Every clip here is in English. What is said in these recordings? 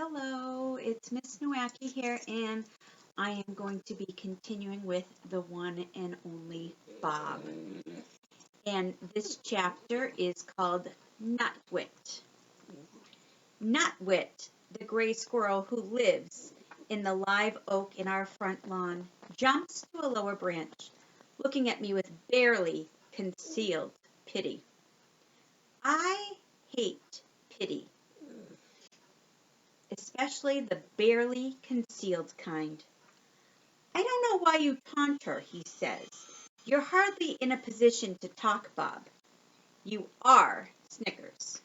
Hello, it's Miss Nowacki here, and I am going to be continuing with the one and only Bob. And this chapter is called Nutwit. Nutwit, the gray squirrel who lives in the live oak in our front lawn, jumps to a lower branch, looking at me with barely concealed pity. I hate pity, especially the barely concealed kind. I don't know why you taunt her, he says. You're hardly in a position to talk, Bob. You are, Snickers.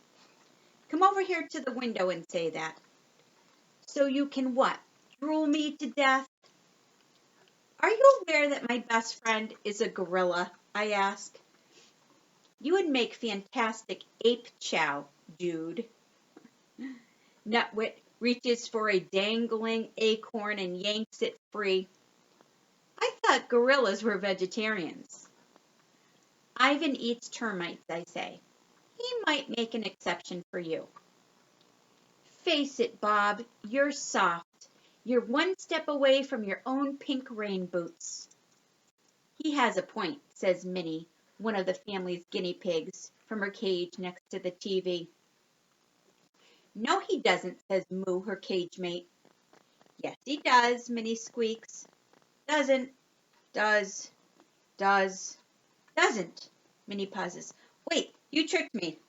Come over here to the window and say that. So you can what? Drool me to death? Are you aware that my best friend is a gorilla? I ask. You would make fantastic ape chow, dude. Nutwit reaches for a dangling acorn and yanks it free. I thought gorillas were vegetarians. Ivan eats termites, I say. He might make an exception for you. Face it, Bob, you're soft. You're one step away from your own pink rain boots. He has a point, says Minnie, one of the family's guinea pigs, from her cage next to the TV. No, he doesn't, says Moo, her cage mate. Yes, he does, Minnie squeaks. Doesn't, does, doesn't, Minnie pauses. Wait, you tricked me.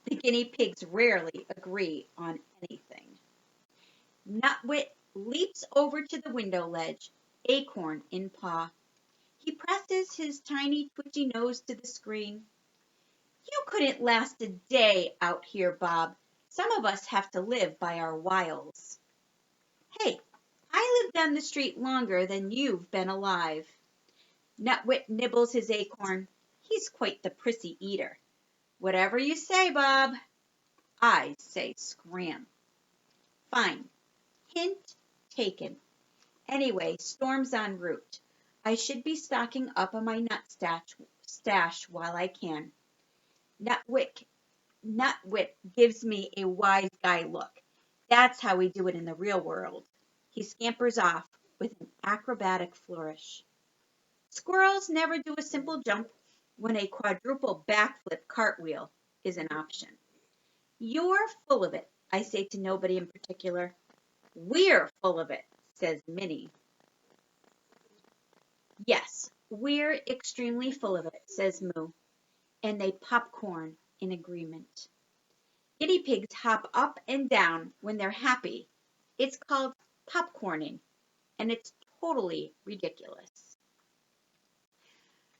The guinea pigs rarely agree on anything. Nutwit leaps over to the window ledge, acorn in paw. He presses his tiny twitchy nose to the screen. You couldn't last a day out here, Bob. Some of us have to live by our wiles. Hey, I lived down the street longer than you've been alive. Nutwit nibbles his acorn. He's quite the prissy eater. Whatever you say, Bob. I say scram. Fine. Hint taken. Anyway, storm's en route. I should be stocking up on my nut stash while I can. Nutwit gives me a wise guy look. That's how we do it in the real world. He scampers off with an acrobatic flourish. Squirrels never do a simple jump when a quadruple backflip cartwheel is an option. You're full of it, I say to nobody in particular. We're full of it, says Minnie. Yes, we're extremely full of it, says Moo, and they popcorn in agreement. Guinea pigs hop up and down when they're happy. It's called popcorning, and it's totally ridiculous.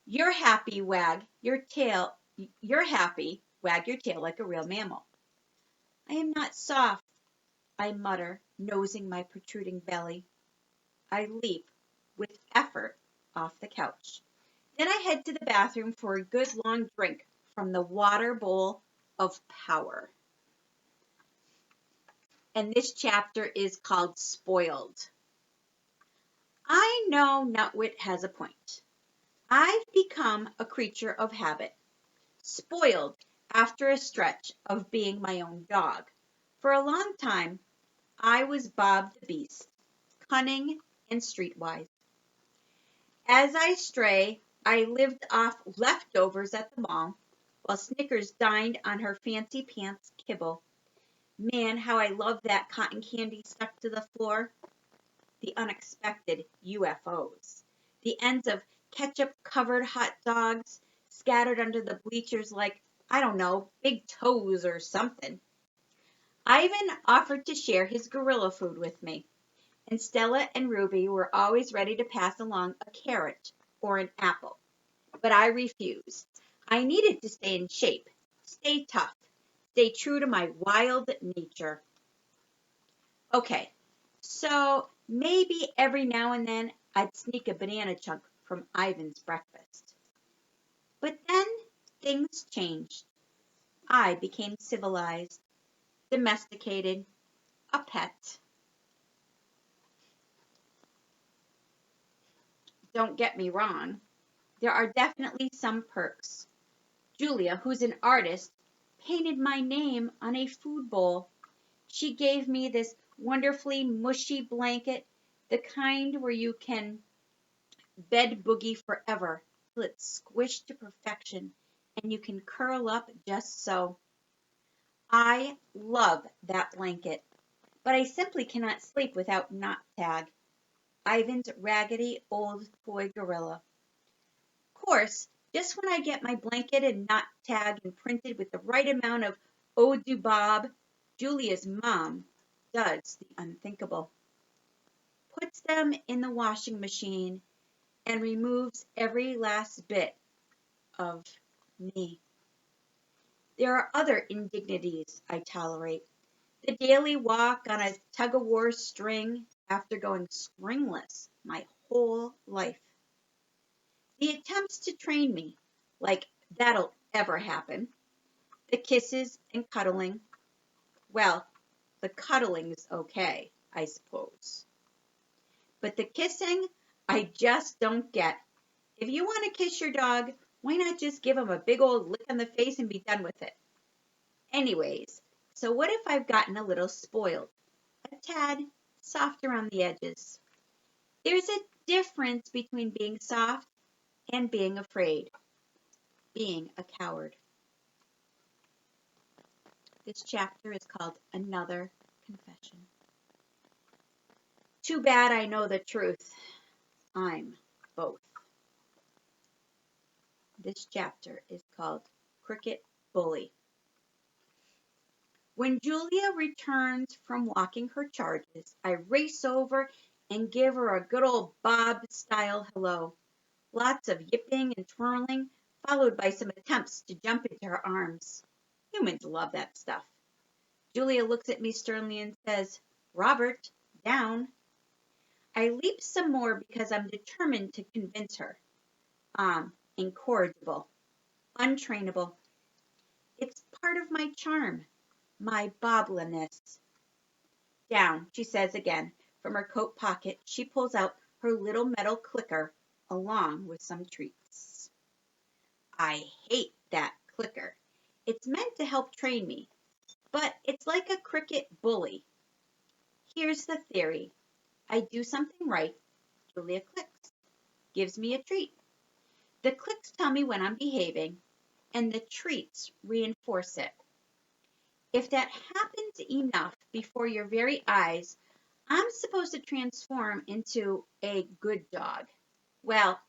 You're happy, wag your tail like a real mammal. I am not soft, I mutter, nosing my protruding belly. I leap, with effort, off the couch. Then I head to the bathroom for a good long drink from the water bowl of power. And this chapter is called Spoiled. I know Nutwit has a point. I've become a creature of habit, spoiled after a stretch of being my own dog. For a long time, I was Bob the Beast, cunning and streetwise. As I stray, I lived off leftovers at the mall, while Snickers dined on her fancy pants kibble. Man, how I love that cotton candy stuck to the floor. The unexpected UFOs. The ends of ketchup-covered hot dogs scattered under the bleachers like, I don't know, big toes or something. Ivan offered to share his gorilla food with me, and Stella and Ruby were always ready to pass along a carrot or an apple. But I refused. I needed to stay in shape, stay tough, stay true to my wild nature. Okay, so maybe every now and then I'd sneak a banana chunk from Ivan's breakfast. But then things changed. I became civilized, domesticated, a pet. Don't get me wrong, there are definitely some perks. Julia, who's an artist, painted my name on a food bowl. She gave me this wonderfully mushy blanket, the kind where you can bed boogie forever till it's squished to perfection and you can curl up just so. I love that blanket, but I simply cannot sleep without Knot Tag, Ivan's raggedy old toy gorilla. Of course, just when I get my blanket and Knot Tag imprinted with the right amount of "Oh do Bob," Julia's mom does the unthinkable. Puts them in the washing machine and removes every last bit of me. There are other indignities I tolerate. The daily walk on a tug-of-war string after going stringless my whole life. The attempts to train me, like that'll ever happen. The kisses and cuddling. Well, the cuddling's okay, I suppose. But the kissing, I just don't get. If you want to kiss your dog, why not just give him a big old lick on the face and be done with it? Anyways, so what if I've gotten a little spoiled? A tad soft around the edges. There's a difference between being soft and being afraid, being a coward. This chapter is called Another Confession. Too bad I know the truth. I'm both. This chapter is called Cricket Bully. When Julia returns from walking her charges, I race over and give her a good old Bob-style hello. Lots of yipping and twirling, followed by some attempts to jump into her arms. Humans love that stuff. Julia looks at me sternly and says, "Robert, down." I leap some more because I'm determined to convince her. I'm incorrigible, untrainable. It's part of my charm, my Bobliness. "Down," she says again. From her coat pocket, she pulls out her little metal clicker along with some treats. I hate that clicker. It's meant to help train me, but it's like a cricket bully. Here's the theory. I do something right. Julia clicks, gives me a treat. The clicks tell me when I'm behaving, and the treats reinforce it. If that happens enough before your very eyes, I'm supposed to transform into a good dog. Well,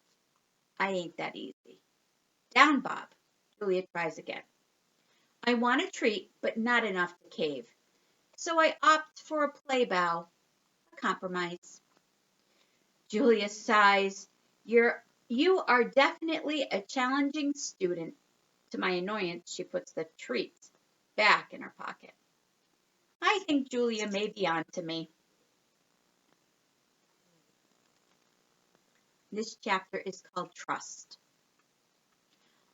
I ain't that easy. "Down, Bob." Julia tries again. I want a treat, but not enough to cave. So I opt for a play bow, a compromise. Julia sighs. You are definitely a challenging student." To my annoyance, she puts the treats back in her pocket. I think Julia may be on to me. This chapter is called Trust.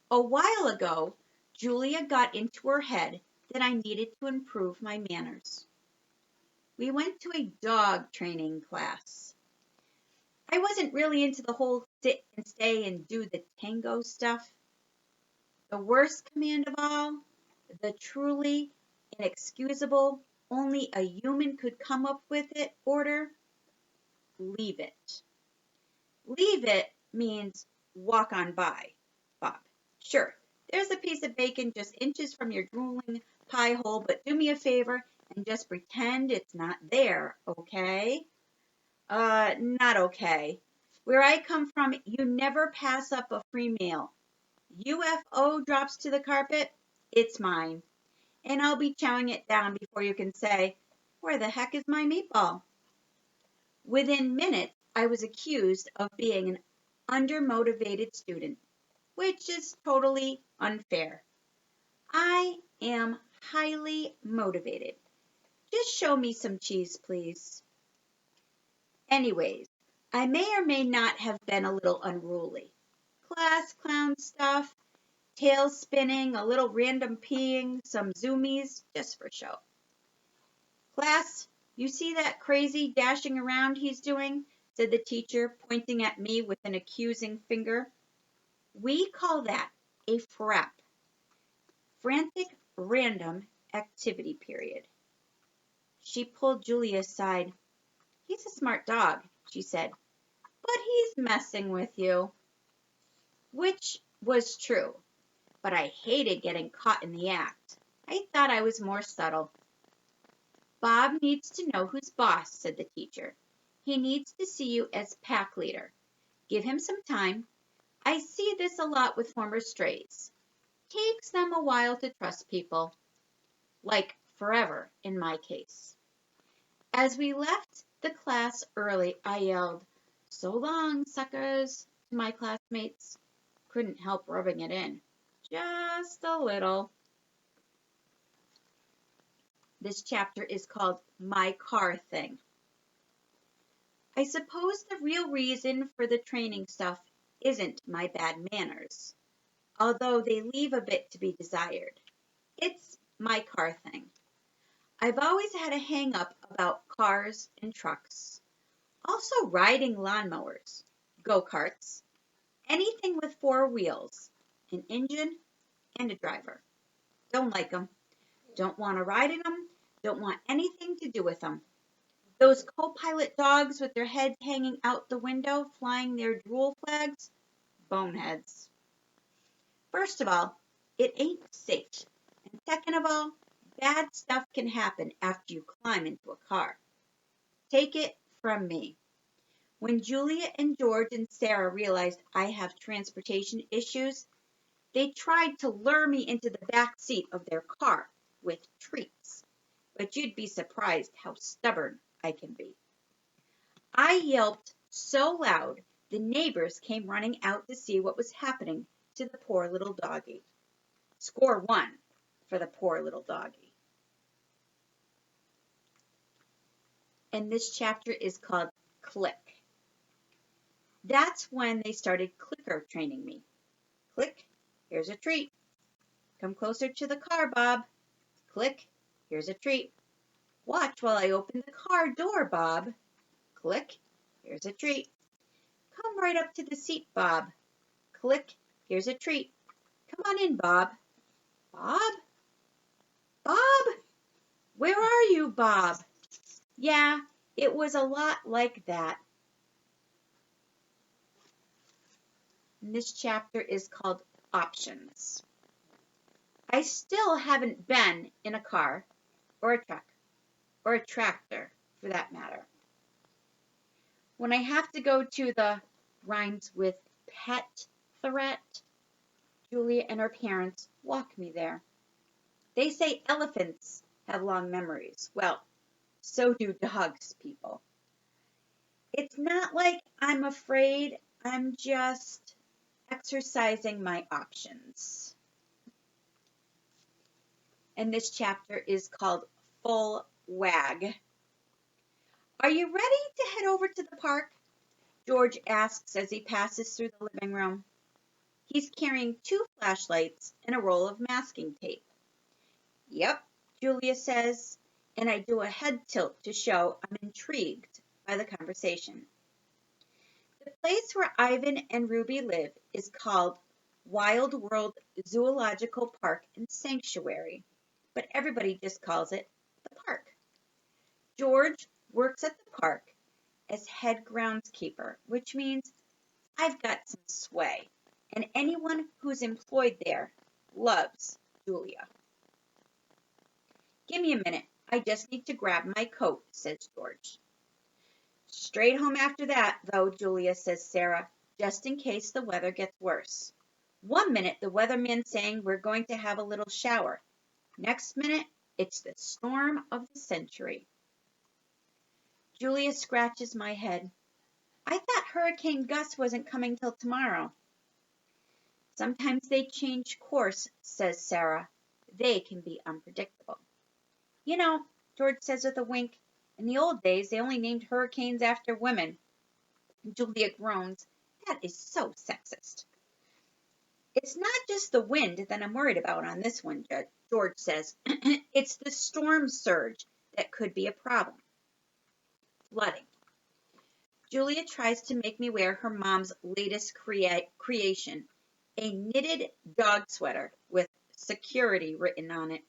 A while ago, Julia got into her head that I needed to improve my manners. We went to a dog training class. I wasn't really into the whole sit and stay and do the tango stuff. The worst command of all, the truly inexcusable, only a human could come up with it order: leave it. Leave it means walk on by, Bob. Sure, there's a piece of bacon just inches from your drooling pie hole, but do me a favor and just pretend it's not there, okay? Not okay. Where I come from, you never pass up a free meal. UFO drops to the carpet, it's mine. And I'll be chowing it down before you can say, "Where the heck is my meatball?" Within minutes, I was accused of being an undermotivated student, which is totally unfair. I am highly motivated. Just show me some cheese, please. Anyways, I may or may not have been a little unruly. Class clown stuff, tail spinning, a little random peeing, some zoomies, just for show. "Class, you see that crazy dashing around he's doing?" said the teacher, pointing at me with an accusing finger. "We call that a FRAP, frantic random activity period." She pulled Julia aside. "He's a smart dog," she said, "but he's messing with you." Which was true, but I hated getting caught in the act. I thought I was more subtle. "Bob needs to know who's boss," said the teacher. "He needs to see you as pack leader. Give him some time. I see this a lot with former strays. Takes them a while to trust people. Like forever in my case." As we left the class early, I yelled, "So long, suckers," to my classmates. Couldn't help rubbing it in. Just a little. This chapter is called My Car Thing. I suppose the real reason for the training stuff isn't my bad manners, although they leave a bit to be desired. It's my car thing. I've always had a hang-up about cars and trucks. Also riding lawnmowers, go-karts, anything with four wheels, an engine, and a driver. Don't like them. Don't want to ride in them. Don't want anything to do with them. Those co-pilot dogs with their heads hanging out the window, flying their drool flags, boneheads. First of all, it ain't safe. And second of all, bad stuff can happen after you climb into a car. Take it from me. When Julia and George and Sarah realized I have transportation issues, they tried to lure me into the back seat of their car with treats. But you'd be surprised how stubborn I can be. I yelped so loud, the neighbors came running out to see what was happening to the poor little doggie. Score one for the poor little doggie. And this chapter is called Click. That's when they started clicker training me. Click, here's a treat. Come closer to the car, Bob. Click, here's a treat. Watch while I open the car door, Bob. Click, here's a treat. Come right up to the seat, Bob. Click, here's a treat. Come on in, Bob. Bob? Bob? Where are you, Bob? Yeah, it was a lot like that. And this chapter is called Options. I still haven't been in a car, or a truck, or a tractor, for that matter. When I have to go to the rhymes with pet threat, Julia and her parents walk me there. They say elephants have long memories. Well, so do dogs, people. It's not like I'm afraid, I'm just exercising my options. And this chapter is called Full Wag. Are you ready to head over to the park? George asks as he passes through the living room. He's carrying 2 flashlights and a roll of masking tape. Yep, Julia says, and I do a head tilt to show I'm intrigued by the conversation. The place where Ivan and Ruby live is called Wild World Zoological Park and Sanctuary, but everybody just calls it the park. George works at the park as head groundskeeper, which means I've got some sway, and anyone who's employed there loves Julia. Give me a minute. I just need to grab my coat, says George. Straight home after that, though, Julia, says Sarah, just in case the weather gets worse. One minute, the weatherman's saying we're going to have a little shower. Next minute, it's the storm of the century. Julia scratches my head. I thought Hurricane Gus wasn't coming till tomorrow. Sometimes they change course, says Sarah. They can be unpredictable. You know, George says with a wink, in the old days they only named hurricanes after women. Julia groans. That is so sexist. It's not just the wind that I'm worried about on this one, George says. It's the storm surge that could be a problem. Flooding. Julia tries to make me wear her mom's latest creation, a knitted dog sweater with security written on it.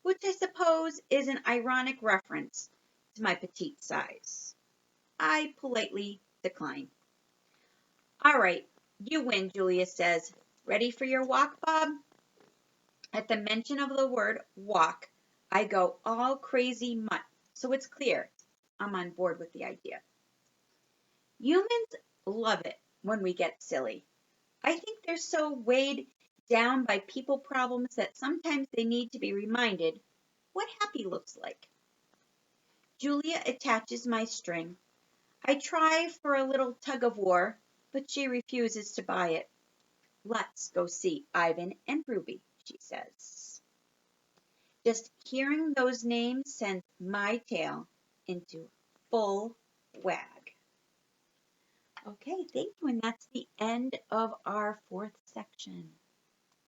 which I suppose is an ironic reference to my petite size. I politely decline. All right, you win, Julia says. Ready for your walk, Bob? At the mention of the word walk, I go all crazy mutt, so it's clear I'm on board with the idea. Humans love it when we get silly. I think they're so weighed down by people problems that sometimes they need to be reminded what happy looks like. Julia attaches my string. I try for a little tug of war, but she refuses to buy it. Let's go see Ivan and Ruby, she says. Just hearing those names sends my tail into full wag. Okay, thank you, and that's the end of our fourth section.